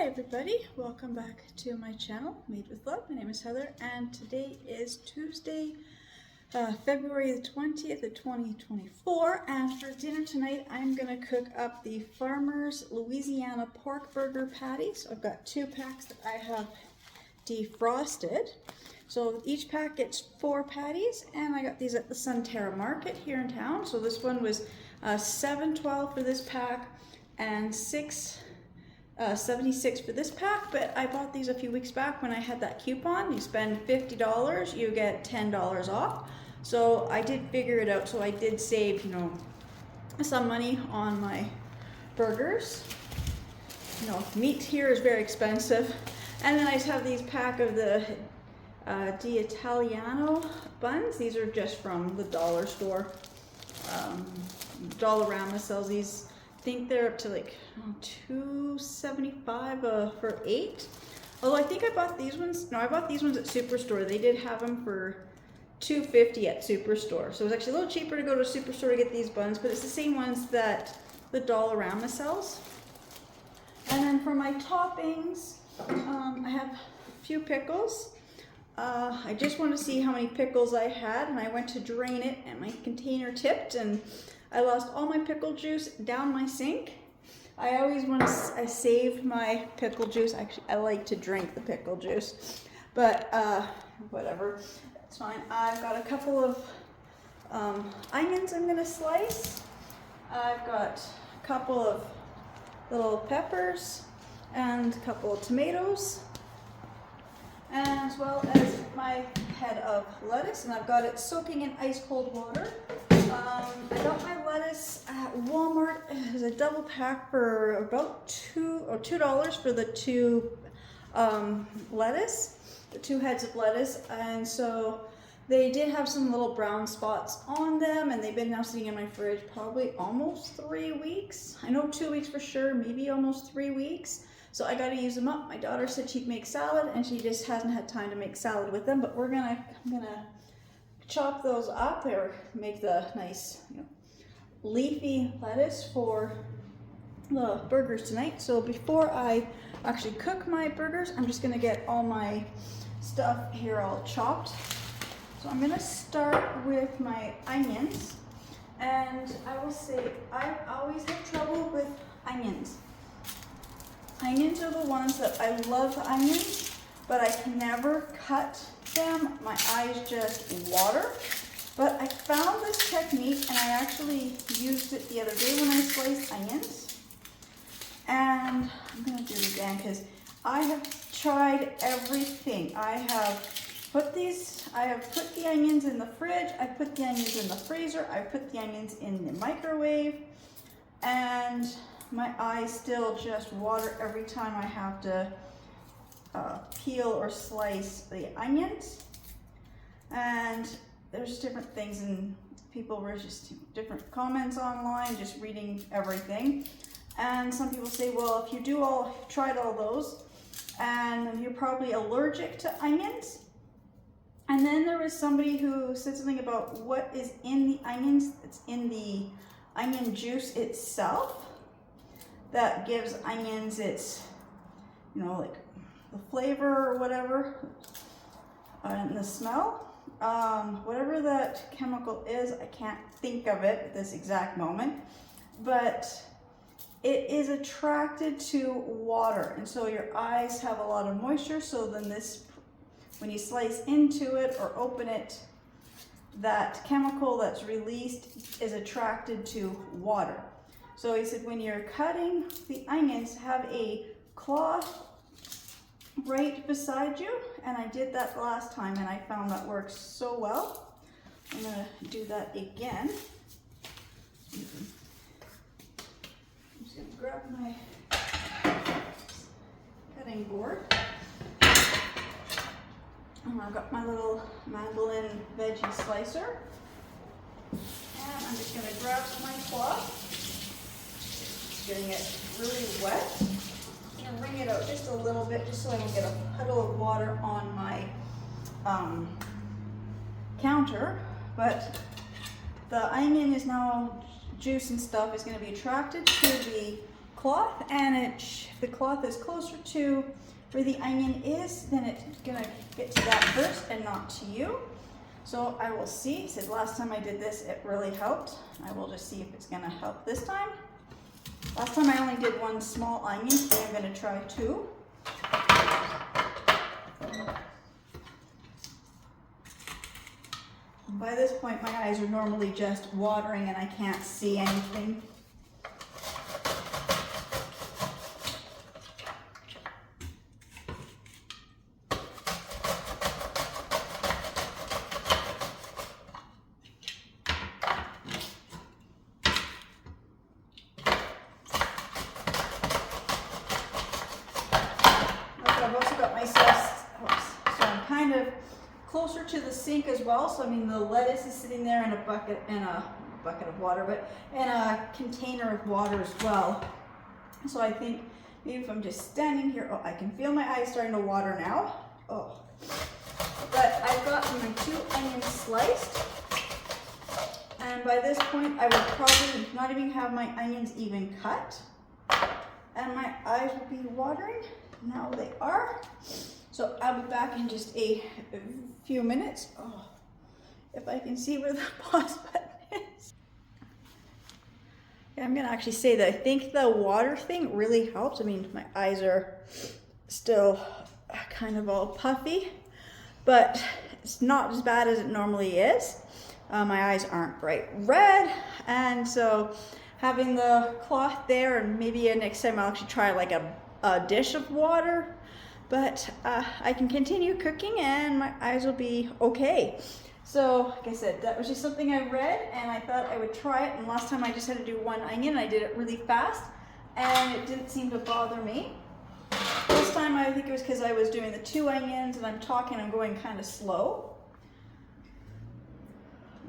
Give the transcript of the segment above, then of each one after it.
Hi everybody, welcome back to my channel, Made with Love. My name is Heather and today is Tuesday, February the 20th of 2024, and for dinner tonight I'm going to cook up the Farmer's Louisiana pork burger patties. I've got 2 packs that I have defrosted. So each pack gets 4 patties, and I got these at the Sunterra Market here in town. So this one was $7.12 for this pack and $6.76 for this pack, but I bought these a few weeks back when I had that coupon. You spend $50, you get $10 off. So I did figure it out, so I did save, some money on my burgers. Meat here is very expensive. And then I just have these pack of the D'Italiano buns. These are just from the dollar store. Dollarama sells these. I think they're up to like $2.75 for 8. Although I think I bought these ones. No, I bought these ones at Superstore. They did have them for $2.50 at Superstore. So it was actually a little cheaper to go to Superstore to get these buns, but it's the same ones that the Dollarama sells. And then for my toppings, I have a few pickles. I just wanted to see how many pickles I had, and I went to drain it and my container tipped and I lost all my pickle juice down my sink. I save my pickle juice. Actually, I like to drink the pickle juice, but whatever, it's fine. I've got a couple of onions I'm gonna slice. I've got a couple of little peppers and a couple of tomatoes, as well as my head of lettuce, and I've got it soaking in ice cold water. I got my lettuce at Walmart. It was a double pack for about $2 for the 2 lettuce, the 2 heads of lettuce, and so they did have some little brown spots on them, and they've been now sitting in my fridge probably almost 3 weeks. I know 2 weeks for sure, maybe almost 3 weeks. So I got to use them up. My daughter said she'd make salad, and she just hasn't had time to make salad with them. But I'm gonna chop those up or make the nice, leafy lettuce for the burgers tonight. So before I actually cook my burgers, I'm just gonna get all my stuff here all chopped. So I'm gonna start with my onions, and I will say I always have trouble with onions. Onions are the ones that I love onions, but I can never cut them. My eyes just water. But I found this technique, and I actually used it the other day when I sliced onions. And I'm going to do it again because I have tried everything. I have put the onions in the fridge, I put the onions in the freezer, I put the onions in the microwave, and my eyes still just water every time I have to peel or slice the onions. And there's different things, and people were just different comments online, just reading everything. And some people say, well, if you tried all those, and you're probably allergic to onions. And then there was somebody who said something about what is in the onions. It's in the onion juice itself that gives onions its, like the flavor or whatever, and the smell. Whatever that chemical is, I can't think of it at this exact moment, but it is attracted to water, and so your eyes have a lot of moisture, so then when you slice into it or open it, that chemical that's released is attracted to water. So he said when you're cutting the onions, have a cloth right beside you, and I did that the last time and I found that works so well. I'm going to do that again. I'm just going to grab my cutting board. And I've got my little mandolin veggie slicer, and I'm just going to grab my cloth. Getting it really wet. I'm gonna wring it out just a little bit, just so I don't get a puddle of water on my counter. But the onion is now, juice and stuff is going to be attracted to the cloth, and if the cloth is closer to where the onion is, then it's gonna get to that first and not to you. So I will see. It said last time I did this, it really helped. I will just see if it's gonna help this time. Last time I only did one small onion, today I'm gonna try 2. By this point, my eyes are normally just watering and I can't see anything. I've also got myself, so I'm kind of closer to the sink as well. So I mean, the lettuce is sitting there in a bucket of water, but in a container of water as well. So I think maybe if I'm just standing here, oh, I can feel my eyes starting to water now. Oh, but I've got my 2 onions sliced, and by this point, I would probably not even have my onions even cut, and my eyes will be watering. Now they are. So I'll be back in just a few minutes. Oh, if I can see where the pause button is. Yeah, I'm gonna actually say that I think the water thing really helps. I mean, my eyes are still kind of all puffy, but it's not as bad as it normally is. My eyes aren't bright red, and so having the cloth there, and maybe next time I'll actually try like a dish of water, but I can continue cooking and my eyes will be okay. So like I said, that was just something I read and I thought I would try it, and last time I just had to do 1 onion and I did it really fast and it didn't seem to bother me. This time I think it was because I was doing the 2 onions and I'm going kind of slow.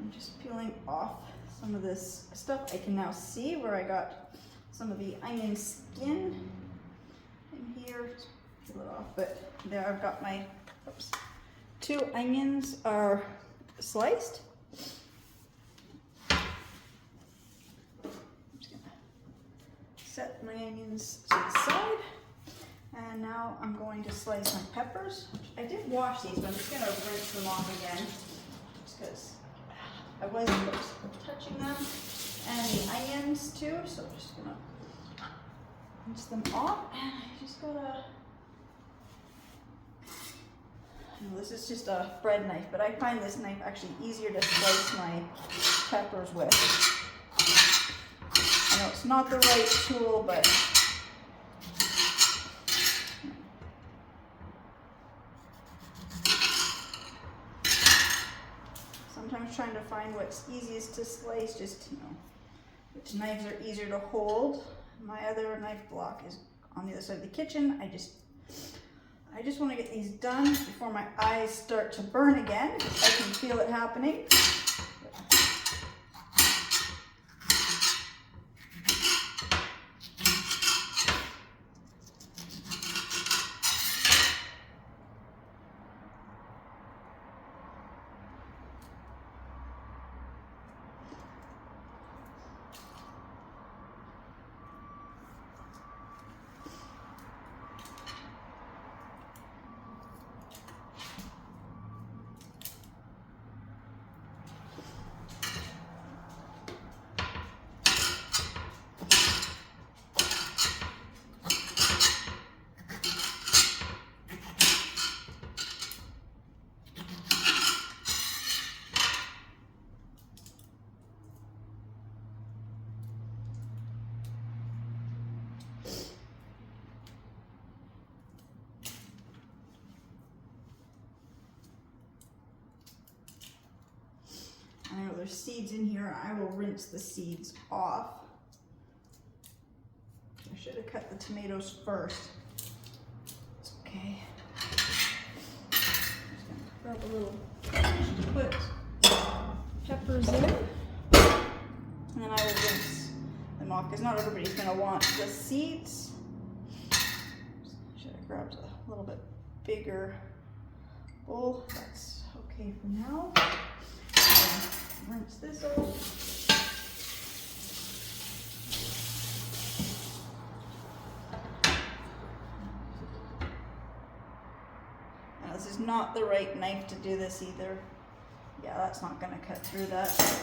I'm just peeling off some of this stuff. I can now see where I got some of the onion skin in here. Just peel it off, but there I've got my 2 onions are sliced. I'm just gonna set my onions to the side, and now I'm going to slice my peppers. I did wash these, but I'm just gonna rinse them off again, just because I wasn't touching them, and the onions too. So I'm just gonna rinse them off, and I just gotta. This is just a bread knife, but I find this knife actually easier to slice my peppers with. I know it's not the right tool, but sometimes trying to find what's easiest to slice, just, you know, which knives are easier to hold. My other knife block is on the other side of the kitchen. I just want to get these done before my eyes start to burn again. I can feel it happening. I know there's seeds in here. I will rinse the seeds off. I should have cut the tomatoes first. It's okay. I'm just gonna grab a little, put peppers in, and then I will rinse them off because not everybody's gonna want the seeds. Should have grabbed a little bit bigger bowl. That's okay for now. Rinse this off. this is not the right knife to do this either. Yeah, that's not gonna cut through that.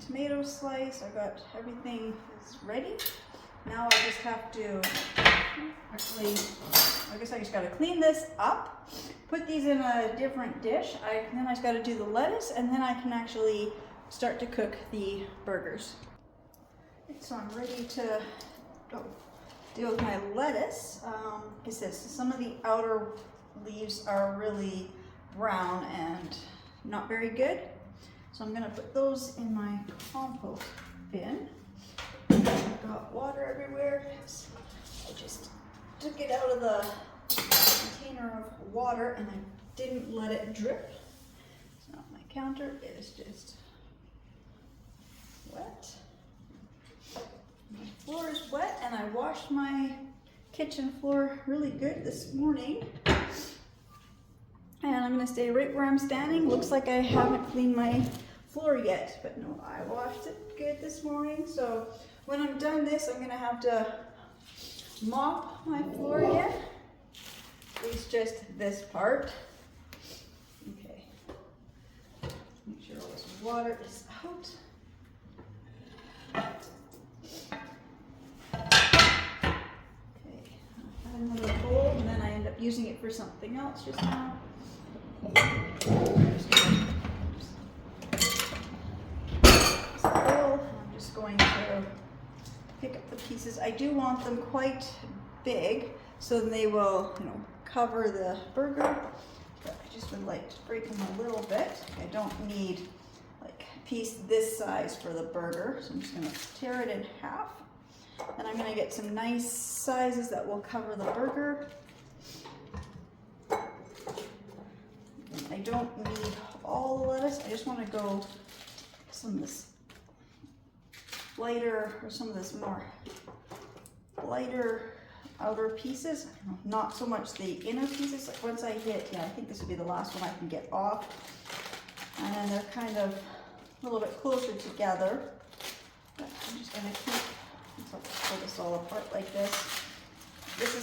Tomato slice, I got everything is ready. Now I just have to, actually, I guess I just gotta clean this up, put these in a different dish. Then I just gotta do the lettuce, and then I can actually start to cook the burgers. So I'm ready to deal with my lettuce. It says some of the outer leaves are really brown and not very good. So I'm gonna put those in my compost bin. I've got water everywhere. I just took it out of the container of water and I didn't let it drip. So my counter is just wet. My floor is wet and I washed my kitchen floor really good this morning. And I'm gonna stay right where I'm standing. Looks like I haven't cleaned my floor yet, but no, I washed it good this morning. So when I'm done this, I'm gonna have to mop my floor again. At least just this part. Okay. Make sure all this water is out. Okay, I have another bowl and then I end up using it for something else just now. I'm just going to pick up the pieces. I do want them quite big so they will, cover the burger. But I just would like to break them a little bit. I don't need like a piece this size for the burger, so I'm just going to tear it in half. And I'm going to get some nice sizes that will cover the burger. I don't need all the lettuce. I just want to go some of this lighter, or some of this more lighter outer pieces. Not so much the inner pieces. Like once I hit, I think this would be the last one I can get off. And then they're kind of a little bit closer together. But I'm just going to keep, so I'll pull this all apart like this. This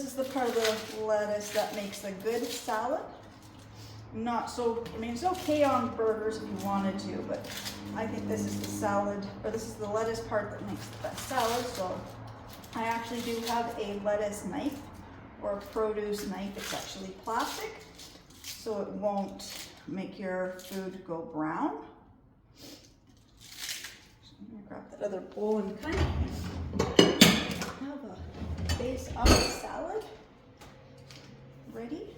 is the part of the lettuce that makes a good salad. Not so, it's okay on burgers if you wanted to, but I think this is the salad, or this is the lettuce part that makes the best salad. So I actually do have a lettuce knife or a produce knife. It's actually plastic, so it won't make your food go brown. So I'm gonna grab that other bowl and kind of have a base of the salad ready.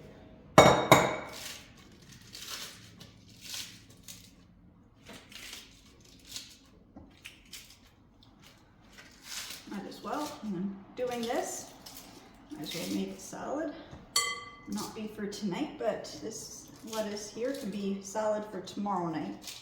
Might as well, when I'm doing this, might as well make a salad. Not be for tonight, but this lettuce here can be salad for tomorrow night.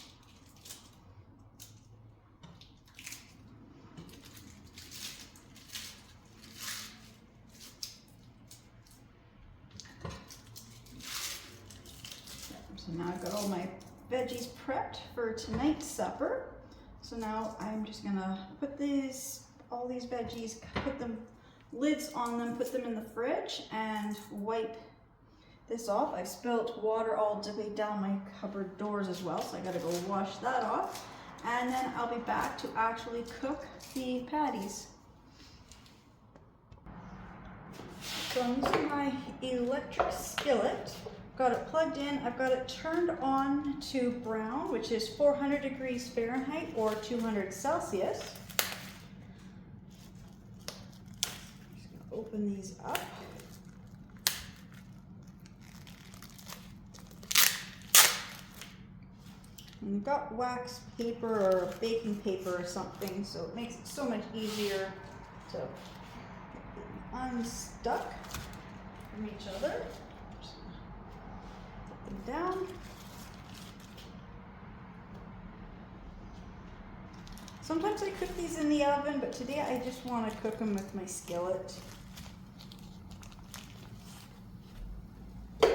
So now I've got all my veggies prepped for tonight's supper. So now I'm just gonna put all these veggies, put them lids on them, put them in the fridge and wipe this off. I spilt water all the way down my cupboard doors as well, so I gotta go wash that off. And then I'll be back to actually cook the patties. So I'm using my electric skillet. Got it plugged in. I've got it turned on to brown, which is 400 degrees Fahrenheit or 200 Celsius. Open these up. And we've got wax paper or baking paper or something, so it makes it so much easier to get them unstuck from each other. Just put them down. Sometimes I cook these in the oven, but today I just want to cook them with my skillet. And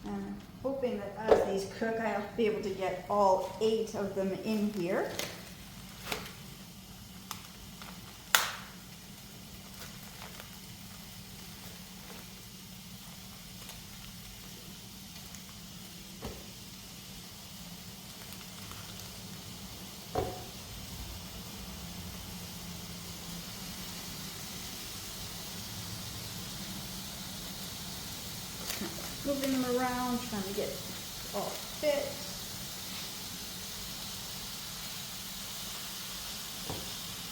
I'm hoping that as these cook, I'll be able to get all 8 of them in here. Moving them around, trying to get all fit.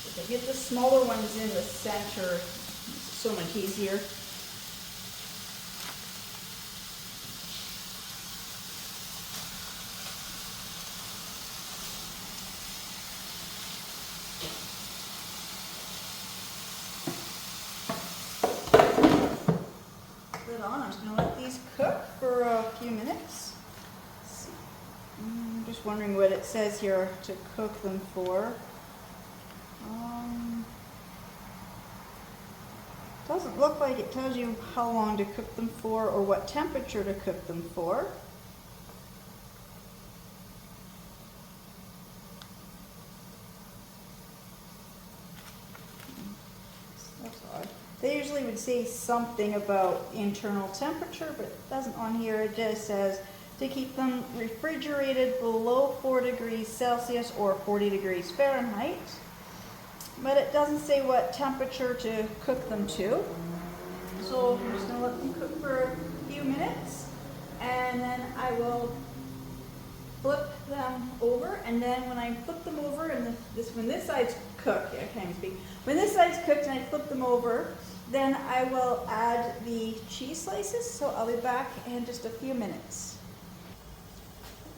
If I get the smaller ones in the center, it's so much easier. I'm just going to let these cook for a few minutes. Let's see. I'm just wondering what it says here to cook them for. Doesn't look like it tells you how long to cook them for or what temperature to cook them for. That's odd. They usually would say something about internal temperature, but it doesn't on here. It just says to keep them refrigerated below 4 degrees Celsius or 40 degrees Fahrenheit. But it doesn't say what temperature to cook them to. So I'm just going to let them cook for a few minutes, and then I will flip them over. And then when I flip them over, and when this side's cooked, I can't even speak. When this side's cooked and I flip them over, then I will add the cheese slices. So I'll be back in just a few minutes.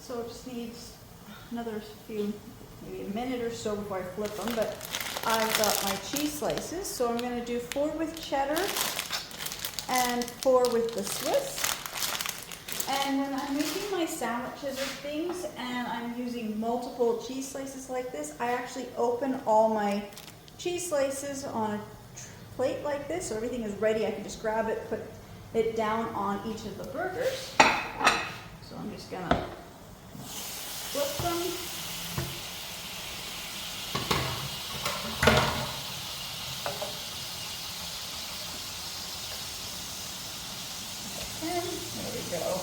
So it just needs another few, maybe a minute or so before I flip them, but I've got my cheese slices. So I'm going to do 4 with cheddar and 4 with the Swiss. And when I'm making my sandwiches or things and I'm using multiple cheese slices like this, I actually open all my cheese slices on a plate like this, so everything is ready. I can just grab it, put it down on each of the burgers. So I'm just gonna flip them. And there we go.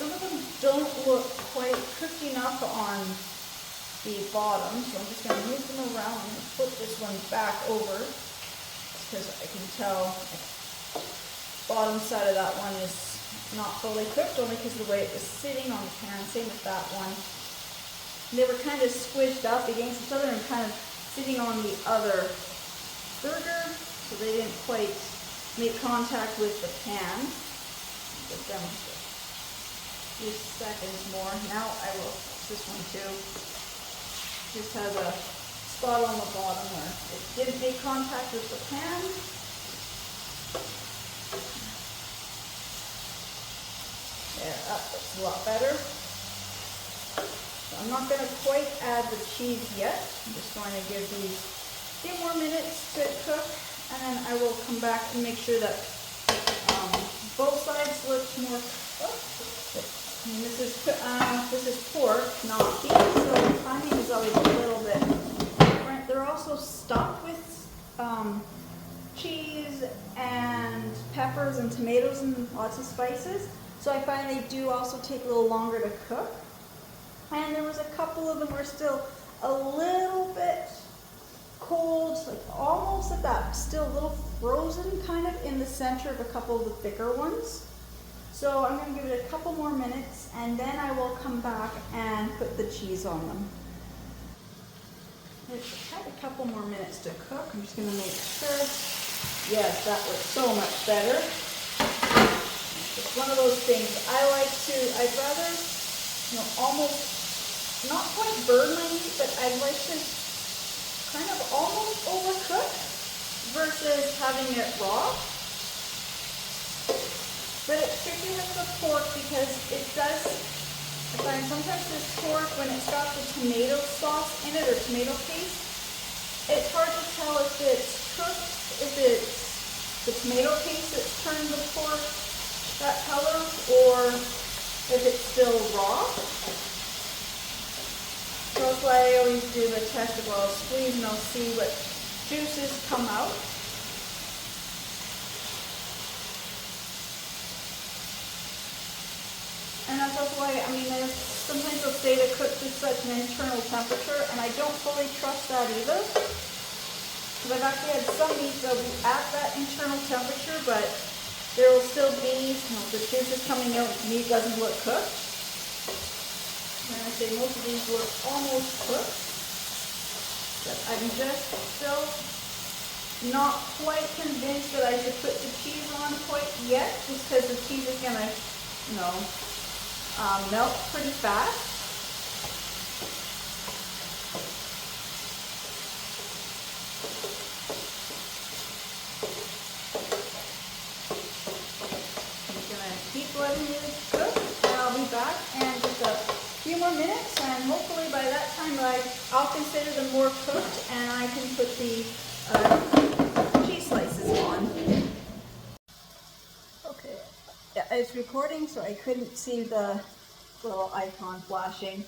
Some of them don't look quite cooked enough on the bottom, so I'm just going to move them around and flip this one back over, because I can tell the bottom side of that one is not fully cooked, only because of the way it was sitting on the pan. Same with that one. They were kind of squished up against each other and kind of sitting on the other burger, so they didn't quite make contact with the pan. Give them a few seconds more. Now I will this one too. Just has a spot on the bottom where it didn't make contact with the pan. There, that looks a lot better. So I'm not going to quite add the cheese yet. I'm just going to give these a few more minutes to cook, and then I will come back and make sure that both sides look more cooked. And this is pork, not beef, so the timing is always a little bit different. They're also stuffed with cheese and peppers and tomatoes and lots of spices. So I find they do also take a little longer to cook. And there was a couple of them were still a little bit cold, like almost at that, still a little frozen kind of in the center of a couple of the thicker ones. So I'm going to give it a couple more minutes and then I will come back and put the cheese on them. It's had a couple more minutes to cook. I'm just going to make sure. Yes, that looks so much better. It's one of those things I'd rather, almost, not quite burn my meat, but I'd like to kind of almost overcook versus having it raw. But it's tricky with the pork because it does, I find sometimes this pork, when it's got the tomato sauce in it or tomato paste, it's hard to tell if it's cooked, if it's the tomato paste that's turned the pork that color, or if it's still raw. So that's why I always do the test of, well, I'll squeeze and I'll see what juices come out. And that's also why, there's sometimes they'll say to cook to such an internal temperature, and I don't fully trust that either. Because I've actually had some meats that will be at that internal temperature, but there will still be, the juices coming out, the meat doesn't look cooked. And I say most of these look almost cooked. But I'm just still not quite convinced that I should put the cheese on quite yet, just because the cheese is going to, melt pretty fast. I'm going to keep letting it cook, and I'll be back in just a few more minutes, and hopefully by that time I'll consider them more cooked and I can put the cheese slices on. Okay, yeah, it's recording, so I couldn't see the little icon flashing.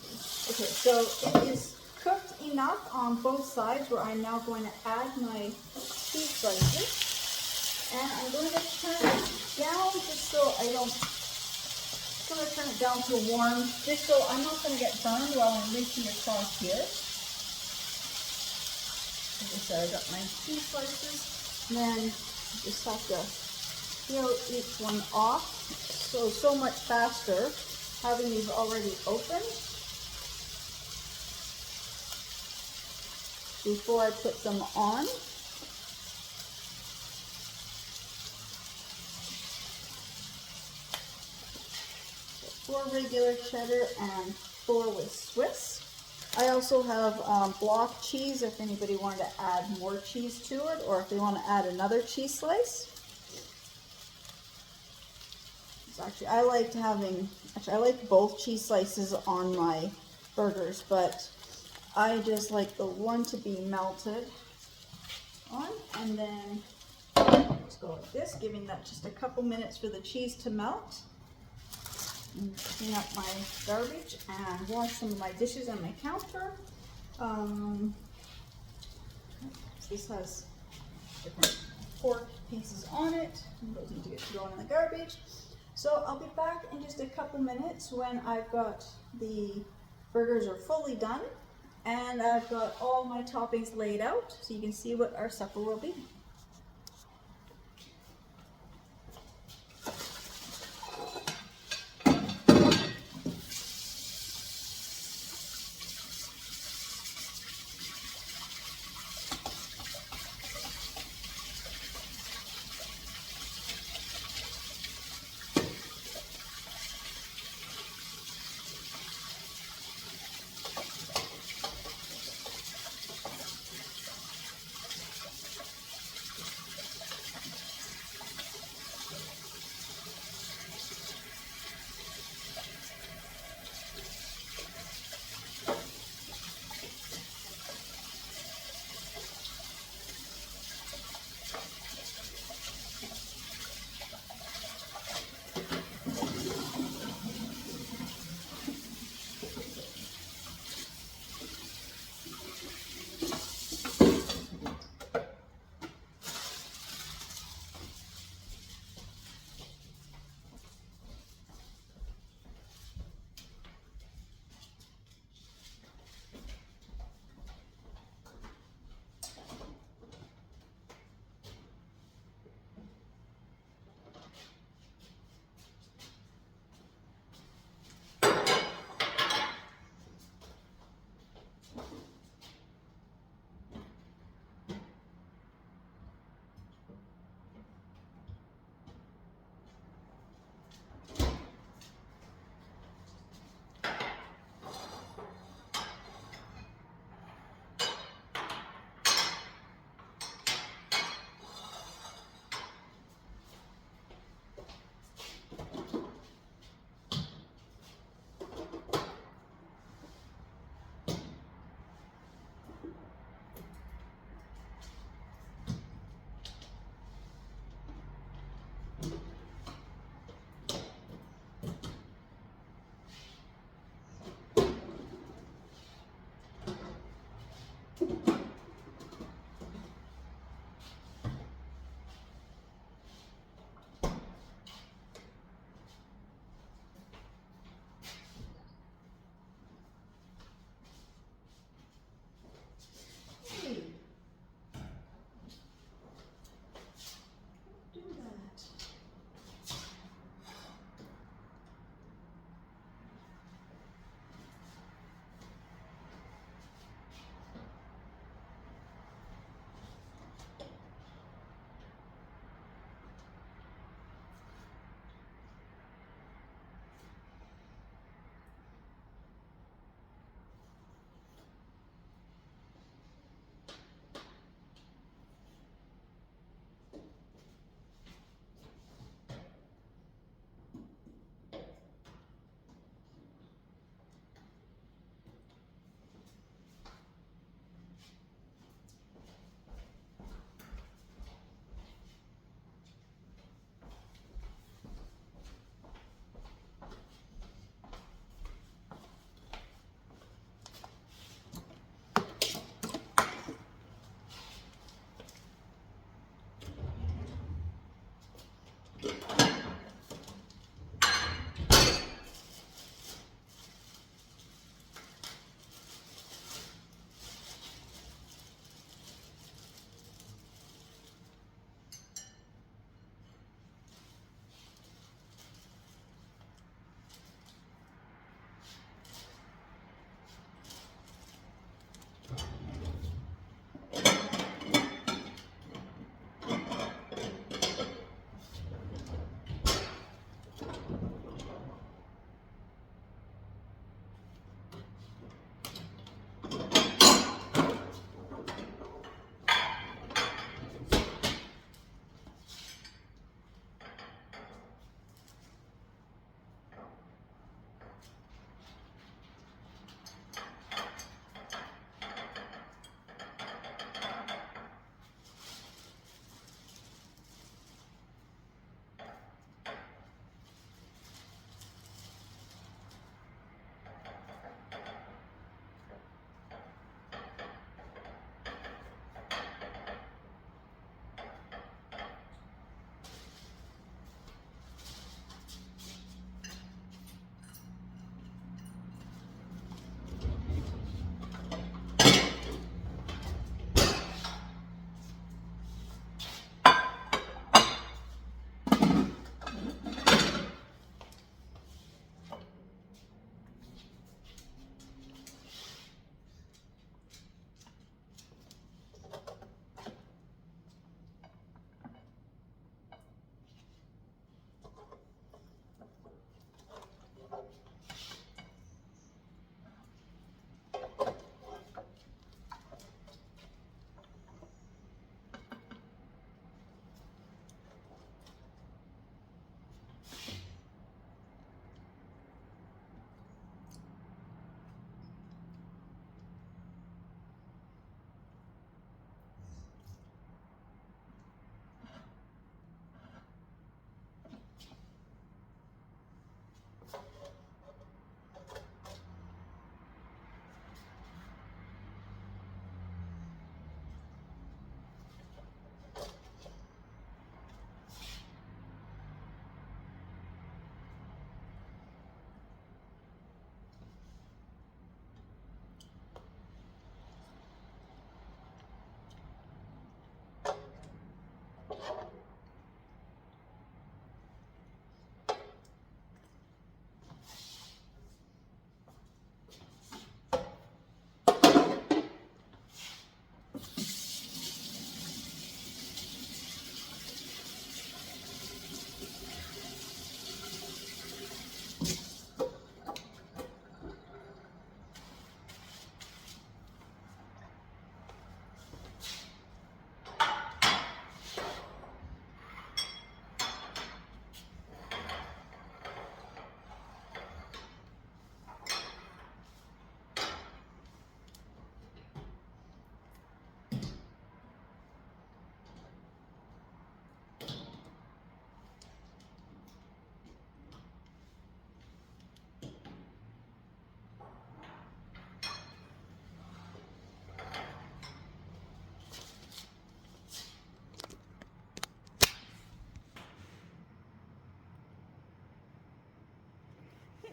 Okay, so it is cooked enough on both sides where I'm now going to add my cheese slices. And I'm going to turn it down just so I don't, I'm going to turn it down to warm, just so I'm not going to get burned while I'm reaching across here. Like I said, I got my cheese slices, and then just have to peel each one off. So much faster having these already open before I put them on. 4 regular cheddar and 4 with Swiss. I also have block cheese if anybody wanted to add more cheese to it, or if they want to add another cheese slice. Actually, I like both cheese slices on my burgers, but I just like the one to be melted on, and then let's go like this, giving that just a couple minutes for the cheese to melt. And clean up my garbage and wash some of my dishes on my counter. This has different pork pieces on it. Those need to get thrown in the garbage. So I'll be back in just a couple minutes when I've got the burgers are fully done and I've got all my toppings laid out so you can see what our supper will be.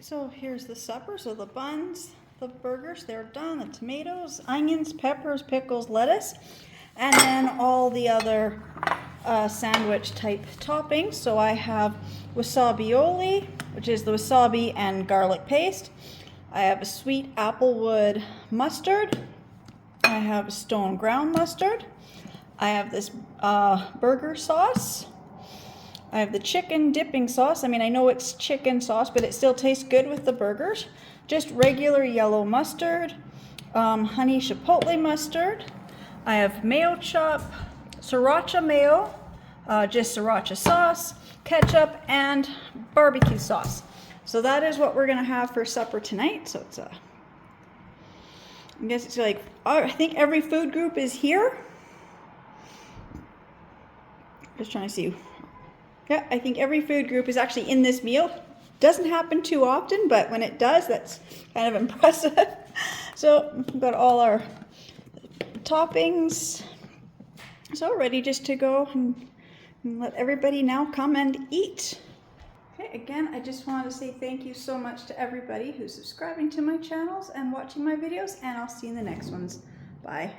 So here's the supper. So the buns, the burgers, they're done. The tomatoes, onions, peppers, pickles, lettuce, and then all the other sandwich type toppings. So I have wasabioli, which is the wasabi and garlic paste. I have a sweet applewood mustard. I have a stone ground mustard. I have this burger sauce. I have the chicken dipping sauce. I mean, I know it's chicken sauce, but it still tastes good with the burgers. Just regular yellow mustard, honey chipotle mustard. I have mayo chop, sriracha mayo, just sriracha sauce, ketchup, and barbecue sauce. So that is what we're gonna have for supper tonight. So it's I guess it's like, I think every food group is here. Just trying to see. Yeah, I think every food group is actually in this meal. Doesn't happen too often, but when it does, that's kind of impressive. So we've got all our toppings. So ready just to go and let everybody now come and eat. Okay, again, I just want to say thank you so much to everybody who's subscribing to my channels and watching my videos, and I'll see you in the next ones. Bye.